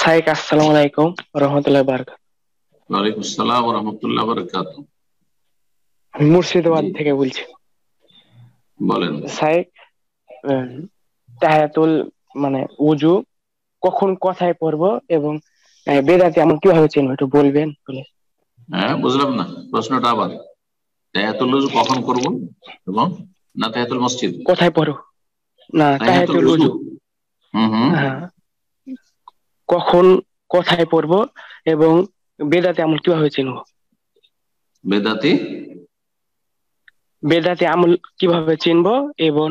শাইখ, আসসালামু আলাইকুম রহমতুল্লাহ বারাকাতুহু। ওয়ালাইকুম আসসালাম ওয়া রাহমাতুল্লাহি ওয়া বারাকাতুহু। আমি মুর্শিদাবাদ জি, থেকে বলছি। বলেন। শাইখ, আহ, তাহায়াতুল মানে উজু কখন কোথায় পড়বো এবং বেদাতে এমন কিভাবে চিনবো একটু বলবেন প্লিজ? হ্যাঁ, বুঝলাম না প্রশ্নটা আবার। তাহিয়াতুল ওযু কখন করব এবং না তাহিয়াতুল মসজিদ? কোথায় পড়ো? না, তাহিয়াতুল তাহায়াতুল ওযু। উজু। হুম হুম। হ্যাঁ, কখন কোথায় পড়বো এবং বেদাতে এমন কিভাবে চিনবো? বেদাতি। বেদাতে আমল কিভাবে চিনবো এবং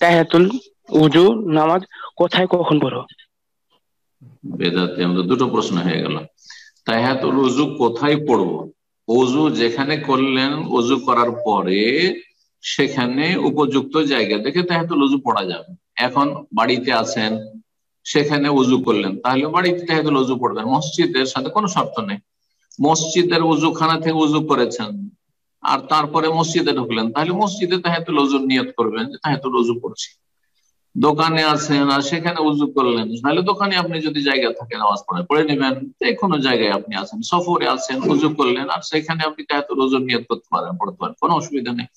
তাহায়াতুল উজু নামাজ কোথায় কখন পড়বো? বেদাতি আমাদের দুটো প্রশ্ন হয়ে গেল। তাহিয়াতুল ওযু কোথায় পড়বো? ওযু যেখানে করলেন, ওযু করার পরে সেখানে উপযুক্ত জায়গা দেখে তাহিয়াতুল ওযু পড়া যাবে। এখন বাড়িতে আছেন, সেখানে ওযু করলেন, তাহলে বাড়িতে তাহিয়াতুল ওযু পড়বেন, মসজিদের সাথে কোনো শর্ত নেই। মসজিদের ওযুখানা থেকে ওযু করেছেন আর তারপরে মসজিদে ঢুকলেন, তাহলে মসজিদে তাহিয়াতুল ওযুর নিয়ত করবেন যে তাহিয়াতুল ওযু করছি। দোকানে আছেন আর সেখানে উজু করলেন, তাহলে দোকানে আপনি যদি জায়গা থাকে নামাজ পড়ে নেবেন। যে কোনো জায়গায় আপনি আছেন, সফরে আছেন, উজু করলেন আর সেখানে আপনি তাহিয়াতুল ওযুর নিয়ত করতে পারেন, পড়তে পারেন, কোনো অসুবিধা নেই।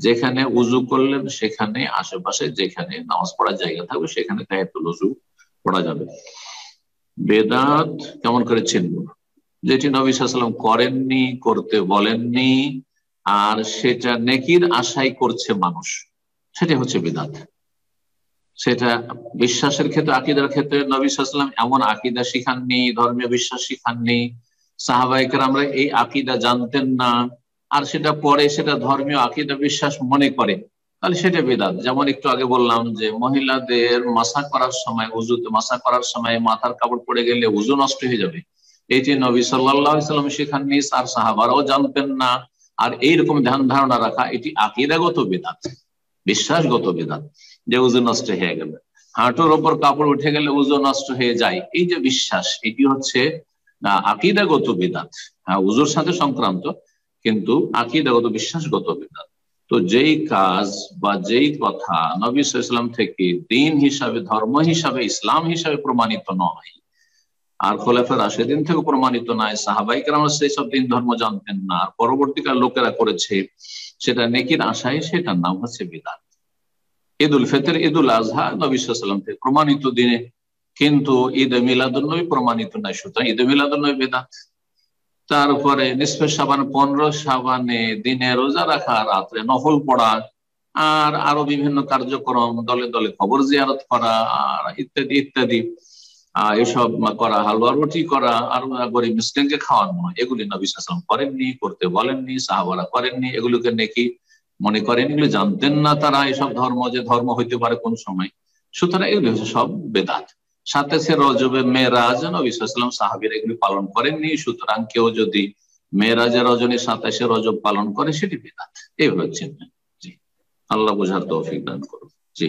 যেখানে উজু করলেন সেখানে আশেপাশে যেখানে নামাজ পড়ার জায়গা থাকবে সেখানে তাহিয়াতুল ওযু পড়া যাবে। বেদাত কেমন করে চিনব? যেটি নবী সাল্লাল্লাহু আলাইহি ওয়াসাল্লাম করেননি, করতে বলেননি, আর সেটা নেকির আশায় করছে মানুষ, সেটা হচ্ছে বিদআত। সেটা বিশ্বাসের ক্ষেত্রে, আকীদার ক্ষেত্রে নবী সাল্লাল্লাহু আলাইহি ওয়াসাল্লাম এমন আকীদা শিখাননি, ধর্মীয় বিশ্বাস শিখাননি। সাহাবায়ে কেরামরা এই আকীদা জানতেন না, আর সেটা পরে সেটা ধর্মীয় আকীদা বিশ্বাস মনে করে, তাহলে সেটা বিদআত। যেমন একটু আগে বললাম যে মহিলাদের মাসা করার সময়, উযুতে মাসা করার সময় মাথার কাপড় পড়ে গেলে উযু নষ্ট হয়ে যাবে, এটি নবী সাল্লাল্লাহু আলাইহি ওয়াসাল্লাম শিখাননি, আর সাহাবারাও জানতেন না। আর এইরকম ধ্যান ধারণা রাখা এটি আকীদাগত বিদআত, বিশ্বাসগত বিদআত, যে উযু নষ্ট হয়ে গেল, হাঁটুর ওপর কাপড় উঠে গেলে উযু নষ্ট হয়ে যায়, এই যে বিশ্বাস, এটি হচ্ছে আকীদাগত বিদআত। হ্যাঁ, উযুর সাথে সংক্রান্ত, কিন্তু আকীদাগত বিশ্বাসগত বিদআত। তো যেই কাজ বা যেই কথা নবী সাল্লাল্লাহু আলাইহি ওয়াসাল্লাম থেকে দ্বীন হিসাবে, ধর্ম হিসাবে, ইসলাম হিসাবে প্রমাণিত নয়, আর খোলাফায়ে রাশিদিন থেকে প্রমাণিত নয়, সাহাবায়ে কেরামরা সেই সব দ্বীন ধর্ম জানতেন না, আর পরবর্তীকার লোকেরা করেছে সেটা নেকির আশায়, সেটার নাম হচ্ছে বিদআত। ঈদ উল ফিতর, ঈদ উল আজহা নবী সাল্লাল্লাহু আলাইহি ওয়াসাল্লাম থেকে প্রমাণিত দিনে, কিন্তু ঈদ মিলাদুন নবী প্রমাণিত নয়, সুতরাং ঈদ মিলাদুন নবী বিদআত। তারপরে নিসফে শাবান, 15 শাবানে দিনে রোজা রাখা, রাত্রে নফল পড়া, আর আরো বিভিন্ন কার্যক্রম, দলে দলে কবর জিয়ারত করা, আর ইত্যাদি ইত্যাদি, এসব করা, হালুয়া রুটি করা, আর গরিব মিসকিনকে খাওয়ানো, এগুলি নবী সাল্লাল্লাহু আলাইহি ওয়াসাল্লাম করেননি, করতে বলেননি, সাহাবারা করেননি, এগুলোকে নেকি মনে করেন, এগুলো জানতেন না তারা, এসব ধর্ম যে ধর্ম হইতে পারে কোন সময়। সুতরাং এগুলি হচ্ছে সব বেদাত। সাথে সে রজবে মেরাজ, নবী সাল্লাল্লাহু আলাইহি ওয়াসাল্লাম সাহাবীরা এগুলি পালন করেননি, সুতরাং কেউ যদি মেরাজের রজনী 27 রজব পালন করে সেটি বেদাত। এই হচ্ছে। জি, আল্লাহ বুঝার তৌফিক দান করুন। জি।